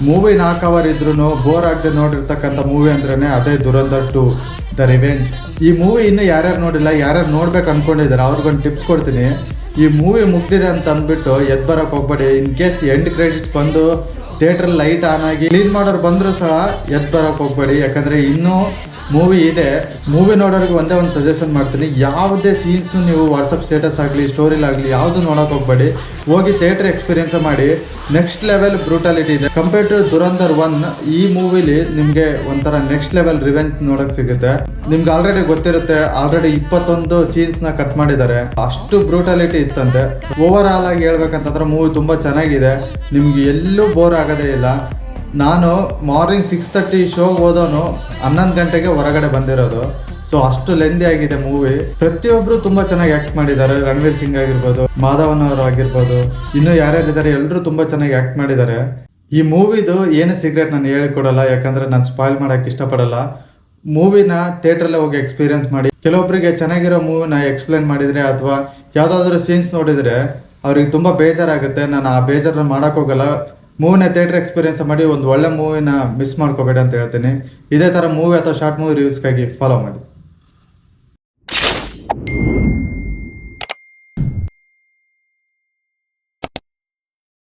Movie 4 hour ಇದ್ರೂ bore ಆಗದೆ ನೋಡಿರ್ತಕ್ಕಂಥ movie ಅಂದ್ರೇ ಅದೇ ದುರಂಧರ್ 2 ದ ರಿವೆಂಜ್. ಈ ಮೂವಿ ಇನ್ನೂ ಯಾರ್ಯಾರು ನೋಡಿಲ್ಲ, ಯಾರ್ಯಾರು ನೋಡ್ಬೇಕು ಅನ್ಕೊಂಡಿದ್ದಾರೆ ಅವ್ರಿಗೊಂದು ಟಿಪ್ಸ್ ಕೊಡ್ತೀನಿ. ಈ ಮೂವಿ ಮುಗ್ದಿದೆ ಅಂತ ಅಂದ್ಬಿಟ್ಟು ಎದ್ದು ಬರೋಕೆ ಹೋಗ್ಬೇಡಿ. ಇನ್ ಕೇಸ್ ಎಂಡ್ ಕ್ರೆಡಿಟ್ಸ್ ಬಂದು ಥಿಯೇಟ್ರಲ್ಲಿ ಲೈಟ್ ಆನ್ ಆಗಿ ಕ್ಲೀನ್ ಮಾಡೋರು ಬಂದರೂ ಸಹ ಎದ್ದು ಬರೋಕೆ ಹೋಗ್ಬೇಡಿ. ಯಾಕಂದರೆ ಇನ್ನೂ ಮೂವಿ ಇದೆ. ಮೂವಿ ನೋಡೋರಿಗೆ ಒಂದೇ ಒಂದು ಸಜೆಷನ್ ಮಾಡ್ತೀನಿ, ಯಾವುದೇ ಸೀನ್ಸ್ನು ನೀವು ವಾಟ್ಸಪ್ ಸ್ಟೇಟಸ್ ಆಗಲಿ ಸ್ಟೋರಿಲಾಗಲಿ ಯಾವುದು ನೋಡೋಕೆ ಹೋಗ್ಬೇಡಿ. ಹೋಗಿ ಥಿಯೇಟ್ರ್ ಎಕ್ಸ್ಪೀರಿಯನ್ಸ್ ಮಾಡಿ. ನೆಕ್ಸ್ಟ್ ಲೆವೆಲ್ ಬ್ರೂಟಾಲಿಟಿ ಇದೆ ಕಂಪೇರ್ ಟು ದುರಂಧರ್ 1. ಈ ಮೂವಿಲಿ ನಿಮಗೆ ಒಂಥರ ನೆಕ್ಸ್ಟ್ ಲೆವೆಲ್ ರಿವೆಂಜ್ ನೋಡೋಕೆ ಸಿಗುತ್ತೆ. ನಿಮ್ಗೆ ಆಲ್ರೆಡಿ ಗೊತ್ತಿರುತ್ತೆ, ಆಲ್ರೆಡಿ 21 ಸೀನ್ಸ್ನ ಕಟ್ ಮಾಡಿದ್ದಾರೆ. ಅಷ್ಟು ಬ್ರೂಟಾಲಿಟಿ ಇತ್ತಂತೆ. ಓವರ್ ಆಲ್ ಆಗಿ ಹೇಳ್ಬೇಕಂತಂದ್ರೆ ಮೂವಿ ತುಂಬ ಚೆನ್ನಾಗಿದೆ, ನಿಮ್ಗೆ ಎಲ್ಲೂ ಬೋರ್ ಆಗೋದೇ ಇಲ್ಲ. ನಾನು ಮಾರ್ನಿಂಗ್ 6:30 ಶೋಗೆ ಹೋದವನು 11 ಗಂಟೆಗೆ ಹೊರಗಡೆ ಬಂದಿರೋದು. ಸೊ ಅಷ್ಟು ಲೆಂದಿ ಆಗಿದೆ ಮೂವಿ. ಪ್ರತಿಯೊಬ್ಬರು ತುಂಬ ಚೆನ್ನಾಗಿ ಆ್ಯಕ್ಟ್ ಮಾಡಿದ್ದಾರೆ. ರಣವೀರ್ ಸಿಂಗ್ ಆಗಿರ್ಬೋದು, ಮಾಧವನ್ ಅವರು ಆಗಿರ್ಬೋದು, ಇನ್ನೂ ಯಾರ್ಯಾರಿದ್ದಾರೆ ಎಲ್ಲರೂ ತುಂಬ ಚೆನ್ನಾಗಿ ಆ್ಯಕ್ಟ್ ಮಾಡಿದ್ದಾರೆ. ಈ ಮೂವಿದು ಏನು ಸೀಕ್ರೆಟ್ ನಾನು ಹೇಳಿಕೊಡಲ್ಲ, ಯಾಕಂದರೆ ನಾನು ಸ್ಪಾಯ್ಲ್ ಮಾಡೋಕ್ಕೆ ಇಷ್ಟಪಡಲ್ಲ. ಮೂವಿನ ಥಿಯೇಟ್ರಲ್ಲೇ ಹೋಗಿ ಎಕ್ಸ್ಪೀರಿಯನ್ಸ್ ಮಾಡಿ. ಕೆಲವೊಬ್ಬರಿಗೆ ಚೆನ್ನಾಗಿರೋ ಮೂವಿನ ಎಕ್ಸ್ಪ್ಲೇನ್ ಮಾಡಿದರೆ ಅಥವಾ ಯಾವುದಾದ್ರೂ ಸೀನ್ಸ್ ನೋಡಿದರೆ ಅವ್ರಿಗೆ ತುಂಬ ಬೇಜಾರಾಗುತ್ತೆ. ನಾನು ಆ ಬೇಜಾರನ್ನ ಮಾಡೋಕ್ಕೆ ಹೋಗಲ್ಲ. ಮೂವಿನ ಥಿಯೇಟ್ರ್ ಎಕ್ಸ್ಪೀರಿಯನ್ಸ್ ಮಾಡಿ ಒಂದು ಒಳ್ಳೆ ಮೂವಿನ ಮಿಸ್ ಮಾಡ್ಕೋಬೇಡಿ ಅಂತ ಹೇಳ್ತೀನಿ. ಇದೇ ಥರ ಮೂವಿ ಅಥವಾ ಶಾರ್ಟ್ ಮೂವಿ ರಿವ್ಯೂಸ್ಗಾಗಿ ಫಾಲೋ ಮಾಡಿ.